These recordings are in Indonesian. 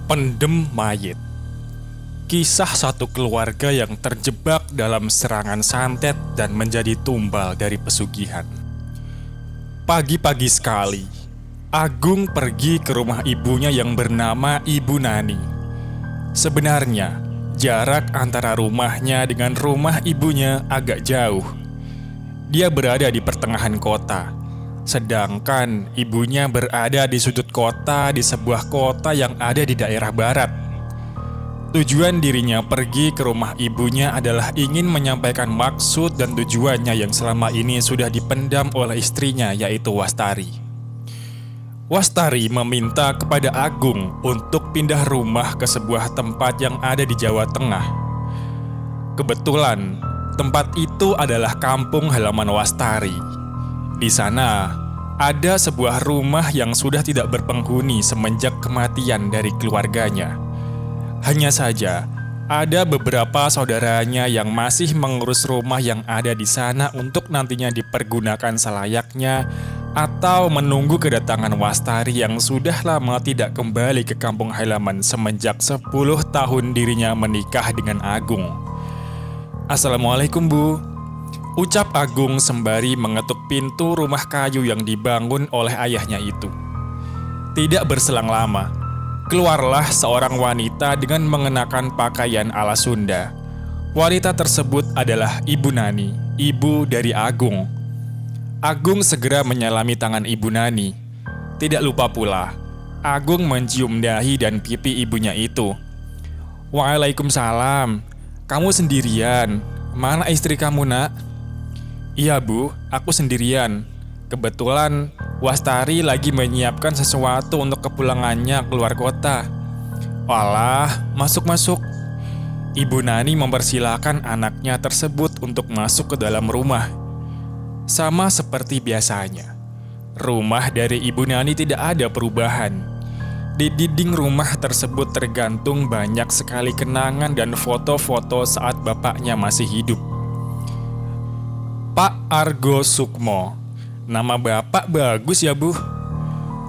Pendem mayit. Kisah satu keluarga yang terjebak dalam serangan santet dan menjadi tumbal dari pesugihan. Pagi-pagi sekali, Agung pergi ke rumah ibunya yang bernama Ibu Nani. Sebenarnya, jarak antara rumahnya dengan rumah ibunya agak jauh. Dia berada di pertengahan kota, sedangkan ibunya berada di sudut kota di sebuah kota yang ada di daerah barat. Tujuan dirinya pergi ke rumah ibunya adalah ingin menyampaikan maksud dan tujuannya yang selama ini sudah dipendam oleh istrinya, yaitu Wastari. Wastari meminta kepada Agung untuk pindah rumah ke sebuah tempat yang ada di Jawa Tengah. Kebetulan, tempat itu adalah kampung halaman Wastari. Di sana, ada sebuah rumah yang sudah tidak berpenghuni semenjak kematian dari keluarganya. Hanya saja, ada beberapa saudaranya yang masih mengurus rumah yang ada di sana untuk nantinya dipergunakan selayaknya atau menunggu kedatangan Wastari yang sudah lama tidak kembali ke kampung halaman semenjak 10 tahun dirinya menikah dengan Agung. "Assalamualaikum, Bu," ucap Agung sembari mengetuk pintu rumah kayu yang dibangun oleh ayahnya itu. Tidak berselang lama, keluarlah seorang wanita dengan mengenakan pakaian ala Sunda. Wanita tersebut adalah Ibu Nani, ibu dari Agung. Agung segera menyalami tangan Ibu Nani. Tidak lupa pula, Agung mencium dahi dan pipi ibunya itu. "Waalaikumsalam. Kamu sendirian? Mana istri kamu, Nak?" "Iya, Bu, aku sendirian. Kebetulan Wastari lagi menyiapkan sesuatu untuk kepulangannya keluar kota." "Walah, masuk-masuk." Ibu Nani mempersilahkan anaknya tersebut untuk masuk ke dalam rumah. Sama seperti biasanya, rumah dari Ibu Nani tidak ada perubahan. Di dinding rumah tersebut tergantung banyak sekali kenangan dan foto-foto saat bapaknya masih hidup. Pak Argo Sukmo. Nama bapak bagus ya, Bu.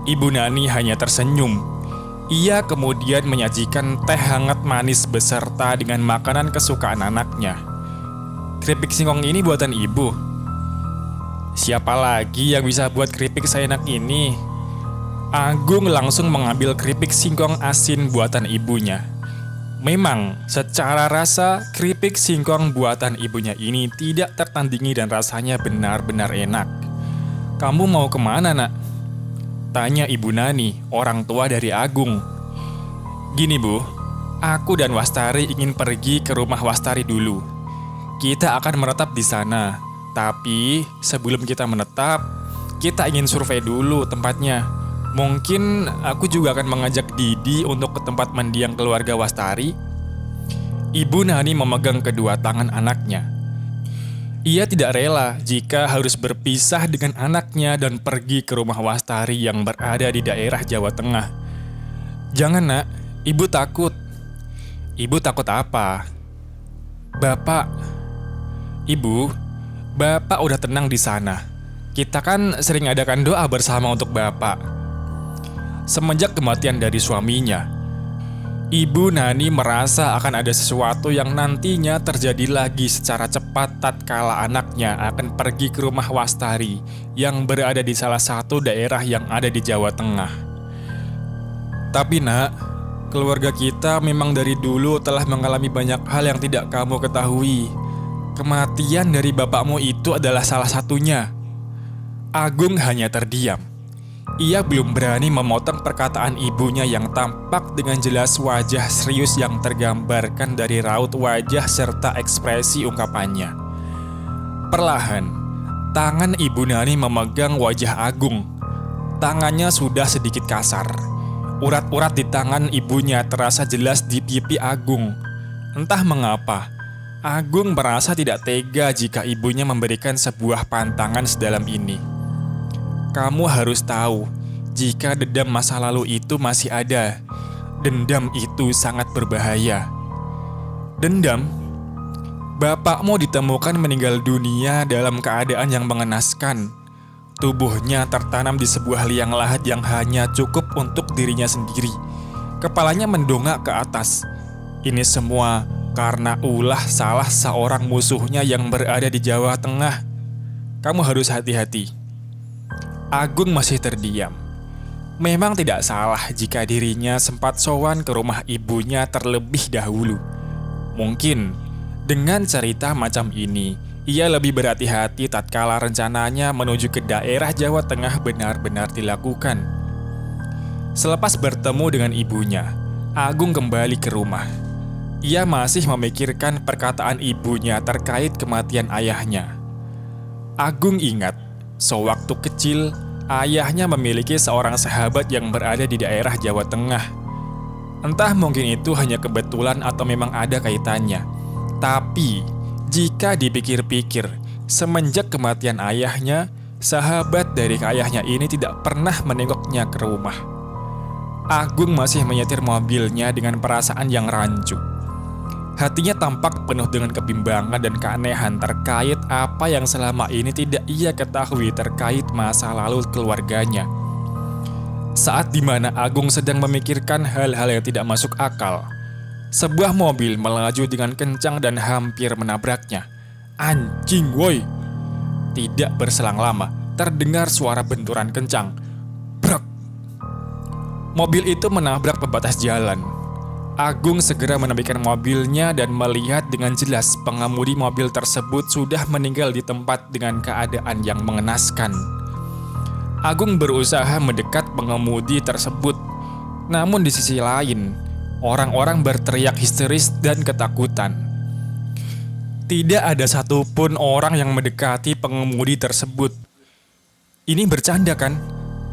Ibu Nani hanya tersenyum. Ia kemudian menyajikan teh hangat manis beserta dengan makanan kesukaan anaknya. "Keripik singkong ini buatan Ibu." "Siapa lagi yang bisa buat keripik seenak ini?" Agung langsung mengambil keripik singkong asin buatan ibunya. Memang, secara rasa, keripik singkong buatan ibunya ini tidak tertandingi dan rasanya benar-benar enak. "Kamu mau kemana, Nak?" tanya Ibu Nani, orang tua dari Agung. "Gini, Bu, aku dan Wastari ingin pergi ke rumah Wastari dulu. Kita akan menetap di sana. Tapi sebelum kita menetap, kita ingin survei dulu tempatnya. Mungkin aku juga akan mengajak Didi untuk ke tempat mendiang keluarga Wastari." Ibu Nani memegang kedua tangan anaknya. Ia tidak rela jika harus berpisah dengan anaknya dan pergi ke rumah Wastari yang berada di daerah Jawa Tengah. "Jangan, Nak, Ibu takut." "Ibu takut apa?" "Bapak." "Ibu, Bapak udah tenang di sana. Kita kan sering adakan doa bersama untuk Bapak." Semenjak kematian dari suaminya, Ibu Nani merasa akan ada sesuatu yang nantinya terjadi lagi secara cepat tatkala anaknya akan pergi ke rumah Wastari yang berada di salah satu daerah yang ada di Jawa Tengah. "Tapi, Nak, keluarga kita memang dari dulu telah mengalami banyak hal yang tidak kamu ketahui. Kematian dari bapakmu itu adalah salah satunya." Agung hanya terdiam. Ia belum berani memotong perkataan ibunya yang tampak dengan jelas wajah serius yang tergambarkan dari raut wajah serta ekspresi ungkapannya. Perlahan, tangan Ibu Nani memegang wajah Agung. Tangannya sudah sedikit kasar. Urat-urat di tangan ibunya terasa jelas di pipi Agung. Entah mengapa, Agung merasa tidak tega jika ibunya memberikan sebuah pantangan sedalam ini. "Kamu harus tahu, jika dendam masa lalu itu masih ada, dendam itu sangat berbahaya." "Dendam?" "Bapakmu ditemukan meninggal dunia dalam keadaan yang mengenaskan. Tubuhnya tertanam di sebuah liang lahat yang hanya cukup untuk dirinya sendiri. Kepalanya mendongak ke atas. Ini semua karena ulah salah seorang musuhnya yang berada di Jawa Tengah. Kamu harus hati-hati. Agung masih terdiam. Memang tidak salah jika dirinya sempat sowan ke rumah ibunya terlebih dahulu. Mungkin dengan cerita macam ini, ia lebih berhati-hati tatkala rencananya menuju ke daerah Jawa Tengah benar-benar dilakukan. Selepas bertemu dengan ibunya, Agung kembali ke rumah. Ia masih memikirkan perkataan ibunya terkait kematian ayahnya. Agung ingat, sewaktu kecil, ayahnya memiliki seorang sahabat yang berada di daerah Jawa Tengah. Entah mungkin itu hanya kebetulan atau memang ada kaitannya. Tapi, jika dipikir-pikir, semenjak kematian ayahnya, sahabat dari ayahnya ini tidak pernah menengoknya ke rumah. Agung masih menyetir mobilnya dengan perasaan yang rancu. Hatinya tampak penuh dengan kebimbangan dan keanehan terkait apa yang selama ini tidak ia ketahui terkait masa lalu keluarganya. Saat dimana Agung sedang memikirkan hal-hal yang tidak masuk akal, sebuah mobil melaju dengan kencang dan hampir menabraknya. Anjing woi! Tidak berselang lama, terdengar suara benturan kencang. Brak! Mobil itu menabrak pembatas jalan. Agung segera menepikan mobilnya dan melihat dengan jelas pengemudi mobil tersebut sudah meninggal di tempat dengan keadaan yang mengenaskan. Agung berusaha mendekat pengemudi tersebut. Namun di sisi lain, orang-orang berteriak histeris dan ketakutan. Tidak ada satupun orang yang mendekati pengemudi tersebut. Ini bercanda kan?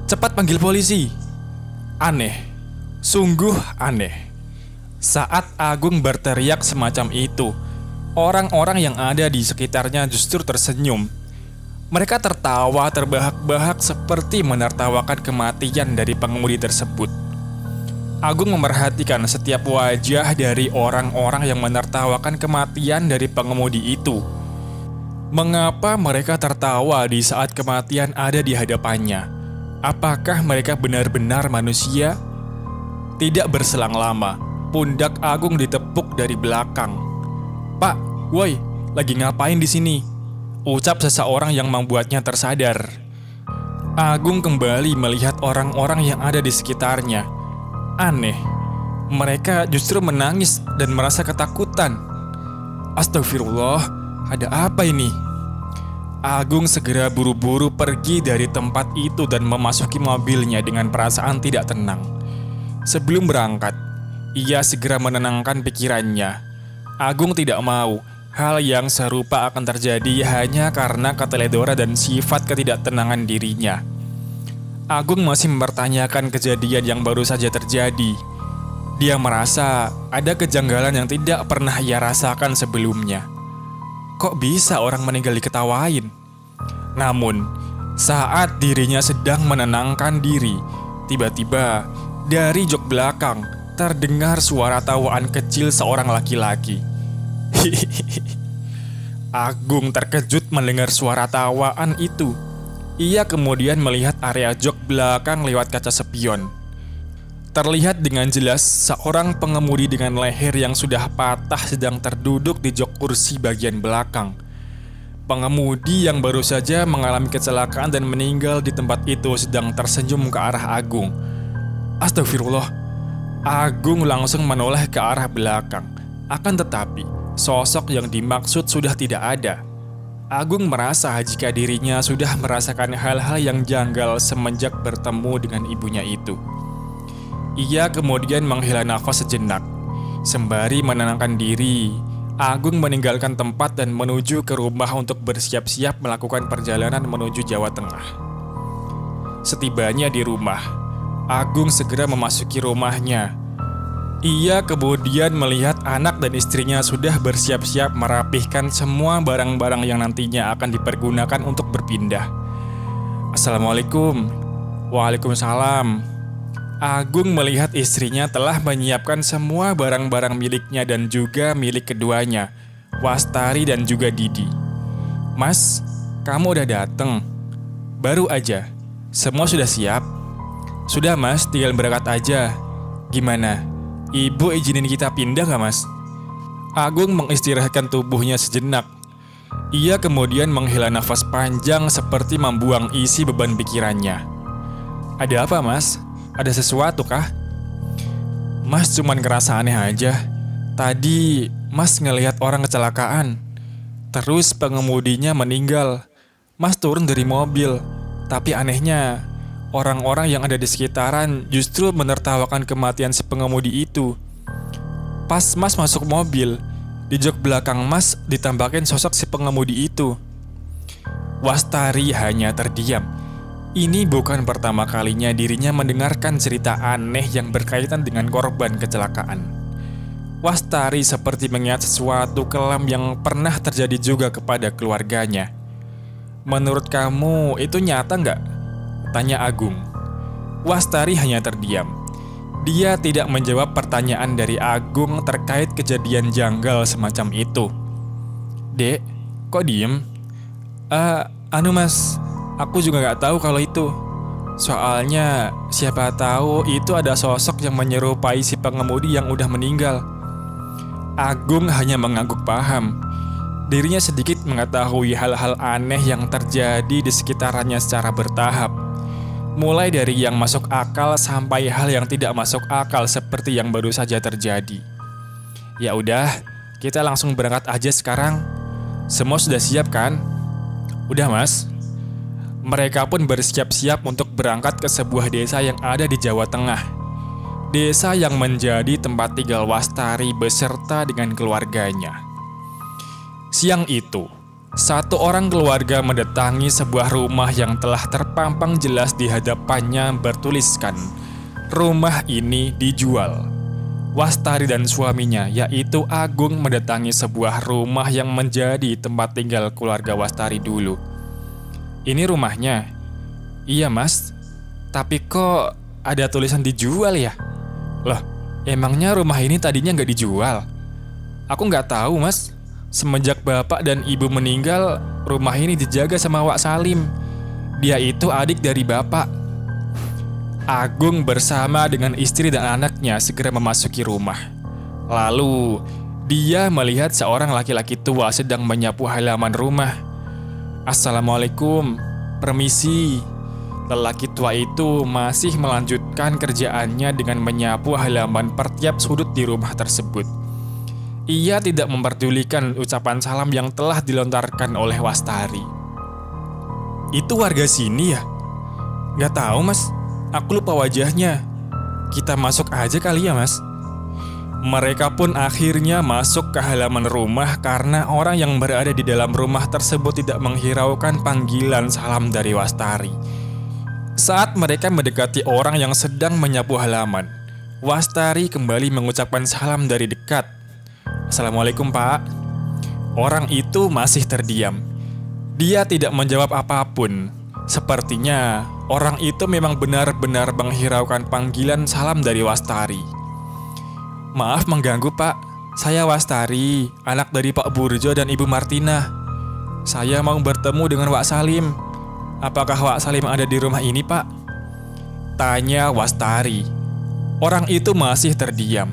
Cepat panggil polisi. Aneh, sungguh aneh. Saat Agung berteriak semacam itu, orang-orang yang ada di sekitarnya justru tersenyum. Mereka tertawa terbahak-bahak seperti menertawakan kematian dari pengemudi tersebut. Agung memerhatikan setiap wajah dari orang-orang yang menertawakan kematian dari pengemudi itu. Mengapa mereka tertawa di saat kematian ada di hadapannya? Apakah mereka benar-benar manusia? Tidak berselang lama, pundak Agung ditepuk dari belakang. "Pak, woi, lagi ngapain di sini?" ucap seseorang yang membuatnya tersadar. Agung kembali melihat orang-orang yang ada di sekitarnya. Aneh, mereka justru menangis dan merasa ketakutan. Astagfirullah, ada apa ini? Agung segera buru-buru pergi dari tempat itu dan memasuki mobilnya dengan perasaan tidak tenang. Sebelum berangkat, ia segera menenangkan pikirannya. Agung tidak mau hal yang serupa akan terjadi hanya karena keteledoran dan sifat ketidaktenangan dirinya. Agung masih mempertanyakan kejadian yang baru saja terjadi. Dia merasa ada kejanggalan yang tidak pernah ia rasakan sebelumnya. Kok bisa orang meninggal diketawain? Namun, saat dirinya sedang menenangkan diri, tiba-tiba dari jok belakang terdengar suara tawaan kecil seorang laki-laki. Agung terkejut mendengar suara tawaan itu. Ia kemudian melihat area jok belakang lewat kaca spion. Terlihat dengan jelas seorang pengemudi dengan leher yang sudah patah sedang terduduk di jok kursi bagian belakang. Pengemudi yang baru saja mengalami kecelakaan dan meninggal di tempat itu sedang tersenyum ke arah Agung. Astagfirullah. Agung langsung menoleh ke arah belakang. Akan tetapi, sosok yang dimaksud sudah tidak ada. Agung merasa jika dirinya sudah merasakan hal-hal yang janggal semenjak bertemu dengan ibunya itu. Ia kemudian menghela nafas sejenak. Sembari menenangkan diri, Agung meninggalkan tempat dan menuju ke rumah untuk bersiap-siap melakukan perjalanan menuju Jawa Tengah. Setibanya di rumah, Agung segera memasuki rumahnya. Ia kemudian melihat anak dan istrinya sudah bersiap-siap merapihkan semua barang-barang yang nantinya akan dipergunakan untuk berpindah. Assalamualaikum. Waalaikumsalam. Agung melihat istrinya telah menyiapkan semua barang-barang miliknya dan juga milik keduanya, Wastari dan juga Didi. Mas, kamu udah dateng? Baru aja. Semua sudah siap? Sudah mas, tinggal berangkat aja. Gimana? Ibu izinin kita pindah gak, Mas? Agung mengistirahatkan tubuhnya sejenak. Ia kemudian menghela nafas panjang seperti membuang isi beban pikirannya. Ada apa, Mas? Ada sesuatu kah? Mas cuman ngerasa aneh aja. Tadi Mas ngelihat orang kecelakaan. Terus pengemudinya meninggal. Mas turun dari mobil. Tapi anehnya, orang-orang yang ada di sekitaran justru menertawakan kematian si pengemudi itu. Pas Mas masuk mobil, di jok belakang Mas ditampakin sosok si pengemudi itu. Wastari hanya terdiam. Ini bukan pertama kalinya dirinya mendengarkan cerita aneh yang berkaitan dengan korban kecelakaan. Wastari seperti mengingat sesuatu kelam yang pernah terjadi juga kepada keluarganya. Menurut kamu itu nyata nggak? Tanya Agung. Wastari hanya terdiam. Dia tidak menjawab pertanyaan dari Agung terkait kejadian janggal semacam itu. Dek, kok diem? Mas, aku juga gak tahu kalau itu. Soalnya siapa tahu itu ada sosok yang menyerupai si pengemudi yang udah meninggal. Agung hanya mengangguk paham. Dirinya sedikit mengetahui hal-hal aneh yang terjadi di sekitarannya secara bertahap. Mulai dari yang masuk akal sampai hal yang tidak masuk akal seperti yang baru saja terjadi. Ya udah, kita langsung berangkat aja sekarang. Semua sudah siap kan? Udah, Mas. Mereka pun bersiap-siap untuk berangkat ke sebuah desa yang ada di Jawa Tengah. Desa yang menjadi tempat tinggal Wastari beserta dengan keluarganya. Siang itu, satu orang keluarga mendatangi sebuah rumah yang telah terpampang jelas di hadapannya bertuliskan, rumah ini dijual. Wastari dan suaminya, yaitu Agung, mendatangi sebuah rumah yang menjadi tempat tinggal keluarga Wastari dulu. Ini rumahnya? Iya, Mas. Tapi kok ada tulisan dijual ya? Loh, emangnya rumah ini tadinya nggak dijual? Aku nggak tahu, Mas. Semenjak bapak dan ibu meninggal, rumah ini dijaga sama Wak Salim. Dia itu adik dari bapak. Agung bersama dengan istri dan anaknya segera memasuki rumah. Lalu, dia melihat seorang laki-laki tua sedang menyapu halaman rumah. Assalamualaikum, permisi. Lelaki tua itu masih melanjutkan kerjaannya dengan menyapu halaman per tiap sudut di rumah tersebut. Ia tidak memperdulikan ucapan salam yang telah dilontarkan oleh Wastari. Itu warga sini ya? Gak tahu, Mas. Aku lupa wajahnya. Kita masuk aja kali ya, Mas. Mereka pun akhirnya masuk ke halaman rumah karena orang yang berada di dalam rumah tersebut tidak menghiraukan panggilan salam dari Wastari. Saat mereka mendekati orang yang sedang menyapu halaman, Wastari kembali mengucapkan salam dari dekat. Assalamualaikum, Pak. Orang itu masih terdiam. Dia tidak menjawab apapun. Sepertinya orang itu memang benar-benar menghiraukan panggilan salam dari Wastari. Maaf mengganggu, Pak. Saya Wastari, anak dari Pak Burjo dan Ibu Martina. Saya mau bertemu dengan Wak Salim. Apakah Wak Salim ada di rumah ini, Pak? Tanya Wastari. Orang itu masih terdiam.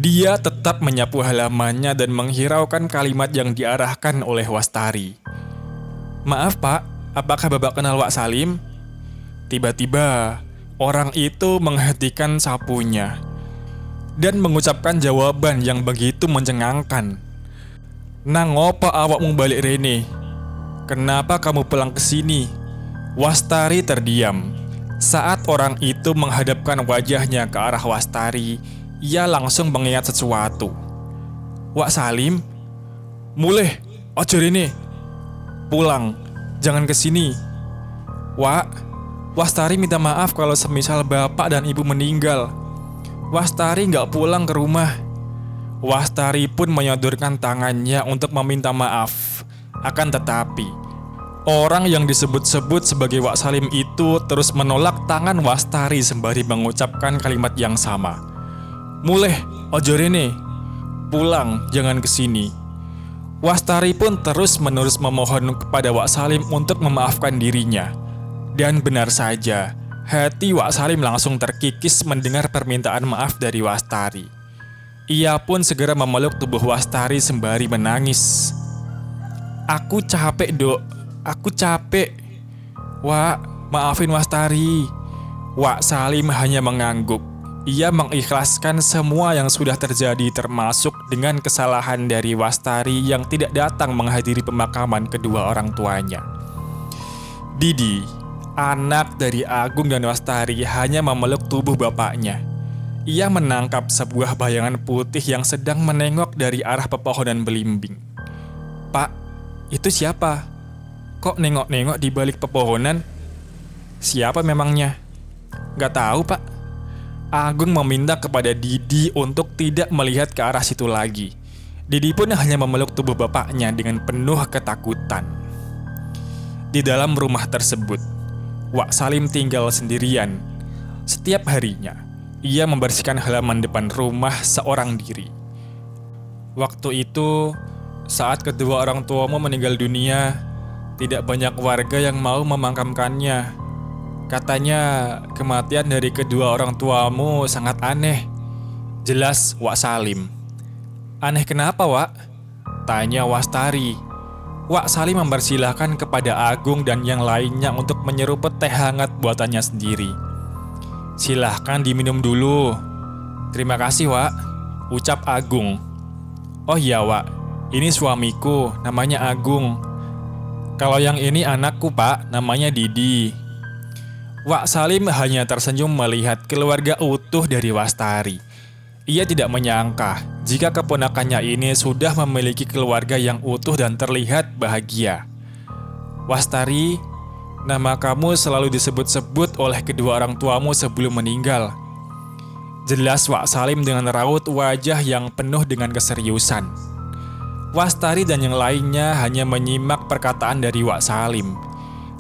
Dia tetap menyapu halamannya dan menghiraukan kalimat yang diarahkan oleh Wastari. Maaf, Pak, apakah Bapak kenal Wak Salim? Tiba-tiba, orang itu menghentikan sapunya dan mengucapkan jawaban yang begitu mencengangkan. Nang opo awakmu balik rene? Kenapa kamu pulang ke sini? Wastari terdiam. Saat orang itu menghadapkan wajahnya ke arah Wastari, ia langsung mengingat sesuatu. Wak Salim? Mulih, ojo rene. Pulang, jangan kesini. Wak, Wastari minta maaf kalau semisal bapak dan ibu meninggal. Wastari gak pulang ke rumah. Wastari pun menyodorkan tangannya untuk meminta maaf. Akan tetapi, orang yang disebut-sebut sebagai Wak Salim itu terus menolak tangan Wastari sembari mengucapkan kalimat yang sama. Mulih, ojo rene. Pulang, jangan kesini. Wastari pun terus-menerus memohon kepada Wak Salim untuk memaafkan dirinya. Dan benar saja, Hati Wak Salim langsung terkikis mendengar permintaan maaf dari Wastari. Ia pun segera memeluk tubuh Wastari sembari menangis. "Aku capek, Dok. Aku capek. Wak, maafin Wastari." Wak Salim hanya mengangguk. Ia mengikhlaskan semua yang sudah terjadi, termasuk dengan kesalahan dari Wastari yang tidak datang menghadiri pemakaman kedua orang tuanya. Didi, anak dari Agung dan Wastari, hanya memeluk tubuh bapaknya. Ia menangkap sebuah bayangan putih yang sedang menengok dari arah pepohonan belimbing. "Pak, itu siapa? Kok nengok-nengok di balik pepohonan? Siapa memangnya?" "Gak tahu, Pak." Agung meminta kepada Didi untuk tidak melihat ke arah situ lagi. Didi pun hanya memeluk tubuh bapaknya dengan penuh ketakutan. Di dalam rumah tersebut, Wak Salim tinggal sendirian. Setiap harinya, ia membersihkan halaman depan rumah seorang diri. Waktu itu, saat kedua orang tuamu meninggal dunia, tidak banyak warga yang mau memakamkannya. Katanya kematian dari kedua orang tuamu sangat aneh. Jelas Wak Salim. "Aneh kenapa, Wak?" tanya Wastari. Wak Salim mempersilahkan kepada Agung dan yang lainnya untuk menyeruput teh hangat buatannya sendiri. "Silahkan diminum dulu." "Terima kasih, Wak," ucap Agung. "Oh iya, Wak, ini suamiku, namanya Agung. Kalau yang ini anakku, Pak, namanya Didi." Wak Salim hanya tersenyum melihat keluarga utuh dari Wastari. Ia tidak menyangka jika keponakannya ini sudah memiliki keluarga yang utuh dan terlihat bahagia. "Wastari, nama kamu selalu disebut-sebut oleh kedua orang tuamu sebelum meninggal." Jelas Wak Salim dengan raut wajah yang penuh dengan keseriusan. Wastari dan yang lainnya hanya menyimak perkataan dari Wak Salim,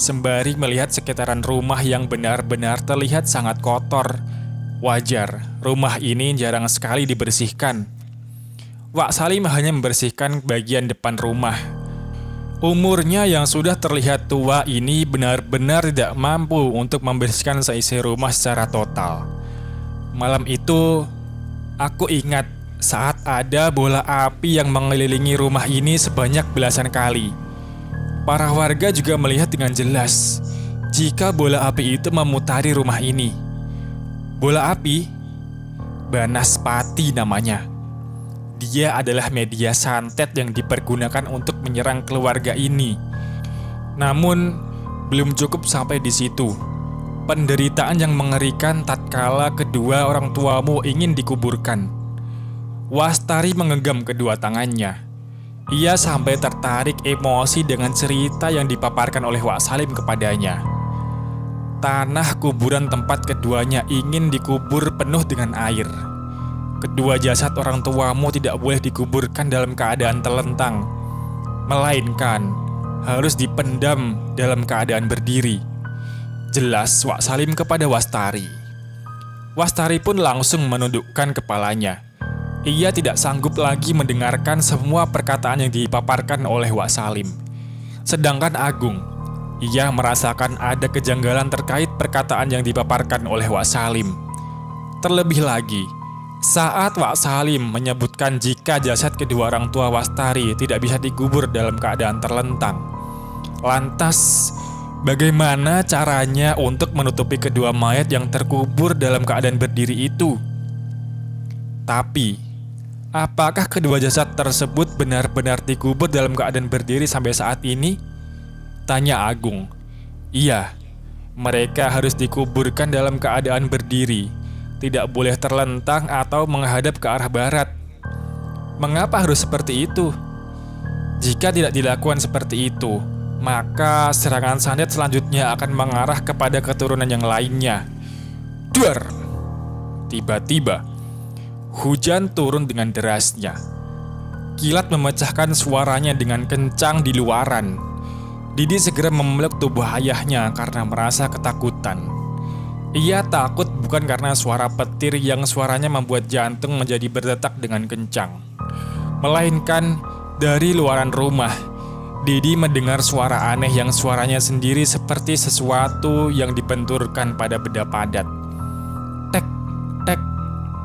sembari melihat sekitaran rumah yang benar-benar terlihat sangat kotor. Wajar, rumah ini jarang sekali dibersihkan. Wak Salim hanya membersihkan bagian depan rumah. Umurnya yang sudah terlihat tua ini benar-benar tidak mampu untuk membersihkan seisi rumah secara total. Malam itu, aku ingat saat ada bola api yang mengelilingi rumah ini sebanyak belasan kali. Para warga juga melihat dengan jelas jika bola api itu memutari rumah ini. Bola api? Banaspati namanya. Dia adalah media santet yang dipergunakan untuk menyerang keluarga ini. Namun, belum cukup sampai di situ. Penderitaan yang mengerikan tatkala kedua orang tuamu ingin dikuburkan. Wastari menggenggam kedua tangannya. Ia sampai tertarik emosi dengan cerita yang dipaparkan oleh Wak Salim kepadanya. Tanah kuburan tempat keduanya ingin dikubur penuh dengan air. Kedua jasad orang tuamu tidak boleh dikuburkan dalam keadaan telentang, melainkan harus dipendam dalam keadaan berdiri. Jelas Wak Salim kepada Wastari. Wastari pun langsung menundukkan kepalanya. Ia tidak sanggup lagi mendengarkan semua perkataan yang dipaparkan oleh Wak Salim. Sedangkan Agung, ia merasakan ada kejanggalan terkait perkataan yang dipaparkan oleh Wak Salim. Terlebih lagi, saat Wak Salim menyebutkan jika jasad kedua orang tua Wastari tidak bisa dikubur dalam keadaan terlentang. Lantas, bagaimana caranya untuk menutupi kedua mayat yang terkubur dalam keadaan berdiri itu? Tapi, apakah kedua jasad tersebut benar-benar dikubur dalam keadaan berdiri sampai saat ini? Tanya Agung. Iya, mereka harus dikuburkan dalam keadaan berdiri, tidak boleh terlentang atau menghadap ke arah barat. Mengapa harus seperti itu? Jika tidak dilakukan seperti itu, maka serangan santet selanjutnya akan mengarah kepada keturunan yang lainnya. Duar! Tiba-tiba, hujan turun dengan derasnya. Kilat memecahkan suaranya dengan kencang di luaran. Didi segera memeluk tubuh ayahnya karena merasa ketakutan. Ia takut bukan karena suara petir yang suaranya membuat jantung menjadi berdetak dengan kencang, melainkan dari luaran rumah. Didi mendengar suara aneh yang suaranya sendiri seperti sesuatu yang dibenturkan pada benda padat. Tek, tek,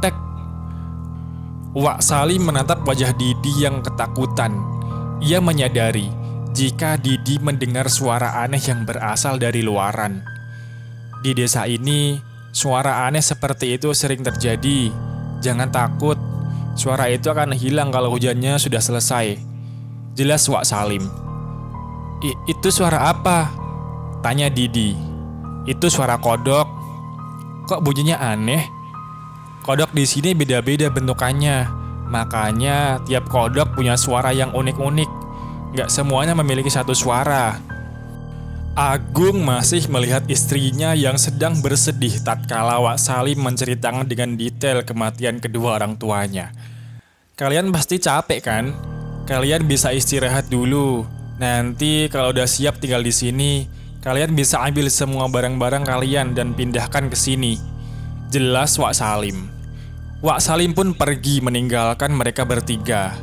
tek. Wak Salim menatap wajah Didi yang ketakutan. Ia menyadari jika Didi mendengar suara aneh yang berasal dari luaran. Di desa ini, suara aneh seperti itu sering terjadi. Jangan takut, suara itu akan hilang kalau hujannya sudah selesai. Jelas Wak Salim. Itu suara apa? Tanya Didi. Itu suara kodok. Kok bunyinya aneh? Kodok di sini beda-beda bentukannya. Makanya tiap kodok punya suara yang unik-unik. Gak semuanya memiliki satu suara. Agung masih melihat istrinya yang sedang bersedih tatkala Wak Salim menceritakan dengan detail kematian kedua orang tuanya. Kalian pasti capek kan? Kalian bisa istirahat dulu. Nanti kalau udah siap tinggal di sini, kalian bisa ambil semua barang-barang kalian dan pindahkan ke sini. Jelas Wak Salim. Wak Salim pun pergi meninggalkan mereka bertiga.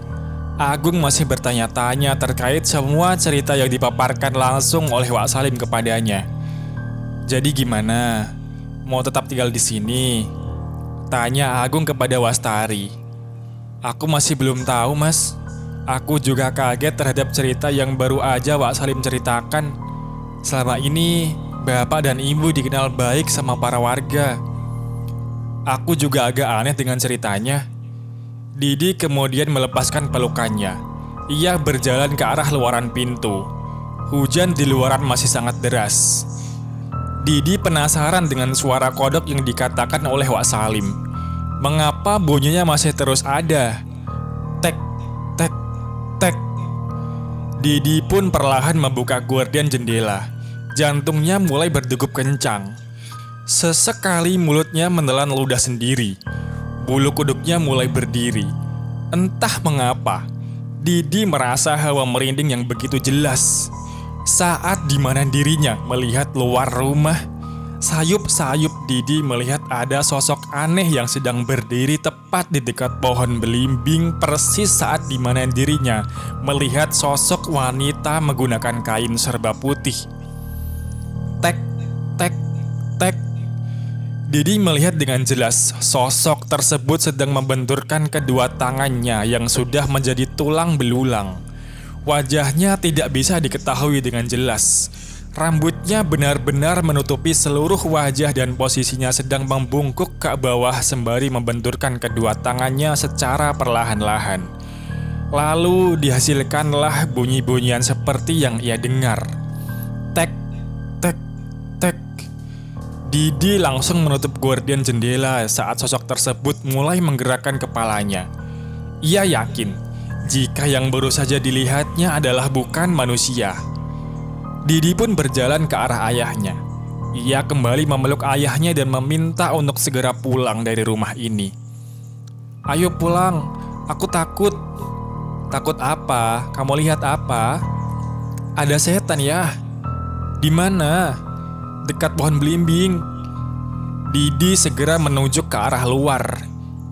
Agung masih bertanya-tanya terkait semua cerita yang dipaparkan langsung oleh Wak Salim kepadanya. Jadi gimana? Mau tetap tinggal di sini? Tanya Agung kepada Wastari. Aku masih belum tahu, Mas. Aku juga kaget terhadap cerita yang baru aja Wak Salim ceritakan. Selama ini, bapak dan ibu dikenal baik sama para warga. Aku juga agak aneh dengan ceritanya. Didi kemudian melepaskan pelukannya. Ia berjalan ke arah luaran pintu. Hujan di luaran masih sangat deras. Didi penasaran dengan suara kodok yang dikatakan oleh Wak Salim. Mengapa bunyinya masih terus ada? Tek, tek, tek. Didi pun perlahan membuka gorden jendela. Jantungnya mulai berdegup kencang. Sesekali mulutnya menelan ludah sendiri. Bulu kuduknya mulai berdiri. Entah mengapa, Didi merasa hawa merinding yang begitu jelas. Saat di mana dirinya melihat luar rumah, sayup-sayup Didi melihat ada sosok aneh yang sedang berdiri tepat di dekat pohon belimbing, persis saat di mana dirinya melihat sosok wanita menggunakan kain serba putih. Tek, tek, tek. Didi melihat dengan jelas sosok tersebut sedang membenturkan kedua tangannya yang sudah menjadi tulang belulang. Wajahnya tidak bisa diketahui dengan jelas. Rambutnya benar-benar menutupi seluruh wajah dan posisinya sedang membungkuk ke bawah sembari membenturkan kedua tangannya secara perlahan-lahan. Lalu dihasilkanlah bunyi-bunyian seperti yang ia dengar. Tek, tek, tek. Didi langsung menutup gorden jendela saat sosok tersebut mulai menggerakkan kepalanya. Ia yakin jika yang baru saja dilihatnya adalah bukan manusia. Didi pun berjalan ke arah ayahnya. Ia kembali memeluk ayahnya dan meminta untuk segera pulang dari rumah ini. Ayo pulang, aku takut. Takut apa? Kamu lihat apa? Ada setan ya? Di mana? Dekat pohon belimbing. Didi segera menuju ke arah luar.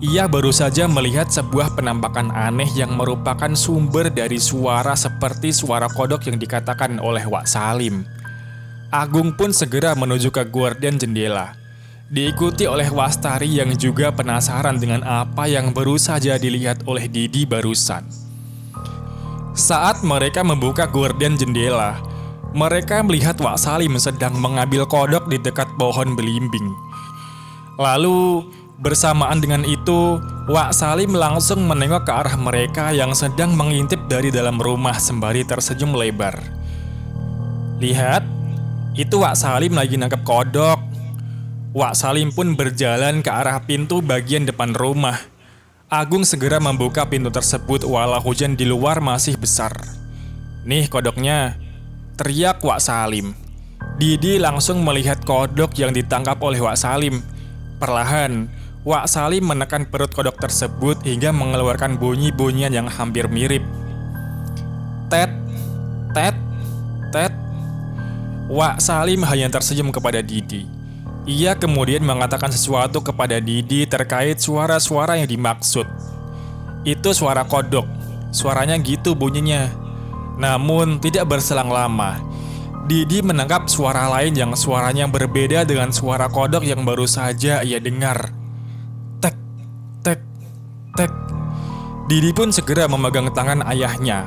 Ia baru saja melihat sebuah penampakan aneh yang merupakan sumber dari suara seperti suara kodok yang dikatakan oleh Wak Salim. Agung pun segera menuju ke gorden jendela, diikuti oleh Wastari yang juga penasaran dengan apa yang baru saja dilihat oleh Didi barusan. Saat mereka membuka gorden jendela, mereka melihat Wak Salim sedang mengambil kodok di dekat pohon belimbing. Lalu bersamaan dengan itu, Wak Salim langsung menengok ke arah mereka yang sedang mengintip dari dalam rumah sembari tersenyum lebar. Lihat, itu Wak Salim lagi nangkep kodok. Wak Salim pun berjalan ke arah pintu bagian depan rumah. Agung segera membuka pintu tersebut walau hujan di luar masih besar. Nih kodoknya, teriak Wak Salim. Didi langsung melihat kodok yang ditangkap oleh Wak Salim. Perlahan, Wak Salim menekan perut kodok tersebut hingga mengeluarkan bunyi-bunyian yang hampir mirip. Tet, tet, tet. Wak Salim hanya tersenyum kepada Didi. Ia kemudian mengatakan sesuatu kepada Didi terkait suara-suara yang dimaksud. Itu suara kodok. Suaranya gitu bunyinya. Namun tidak berselang lama, Didi menangkap suara lain yang suaranya berbeda dengan suara kodok yang baru saja ia dengar. Tek, tek, tek. Didi pun segera memegang tangan ayahnya.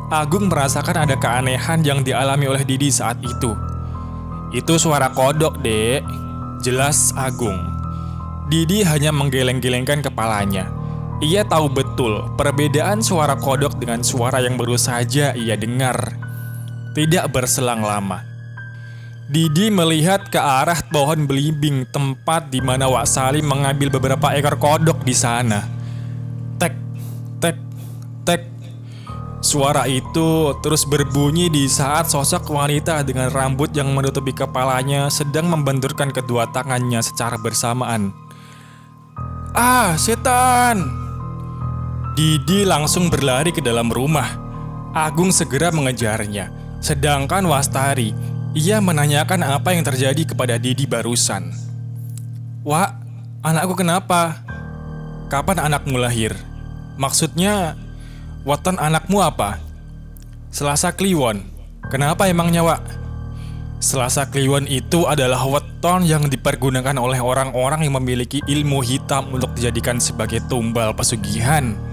Agung merasakan ada keanehan yang dialami oleh Didi saat itu. Itu suara kodok, Dek, jelas Agung. Didi hanya menggeleng-gelengkan kepalanya. Ia tahu betul perbedaan suara kodok dengan suara yang baru saja ia dengar. Tidak berselang lama, Didi melihat ke arah pohon belimbing, tempat di mana Wak Salim mengambil beberapa ekor kodok di sana. Tek, tek, tek. Suara itu terus berbunyi di saat sosok wanita dengan rambut yang menutupi kepalanya sedang membenturkan kedua tangannya secara bersamaan. Ah, setan! Didi langsung berlari ke dalam rumah. Agung segera mengejarnya. Sedangkan Wastari, ia menanyakan apa yang terjadi kepada Didi barusan. Wak, anakku kenapa? Kapan anakmu lahir? Maksudnya, weton anakmu apa? Selasa Kliwon. Kenapa emangnya, Wak? Selasa Kliwon itu adalah weton yang dipergunakan oleh orang-orang yang memiliki ilmu hitam untuk dijadikan sebagai tumbal pesugihan.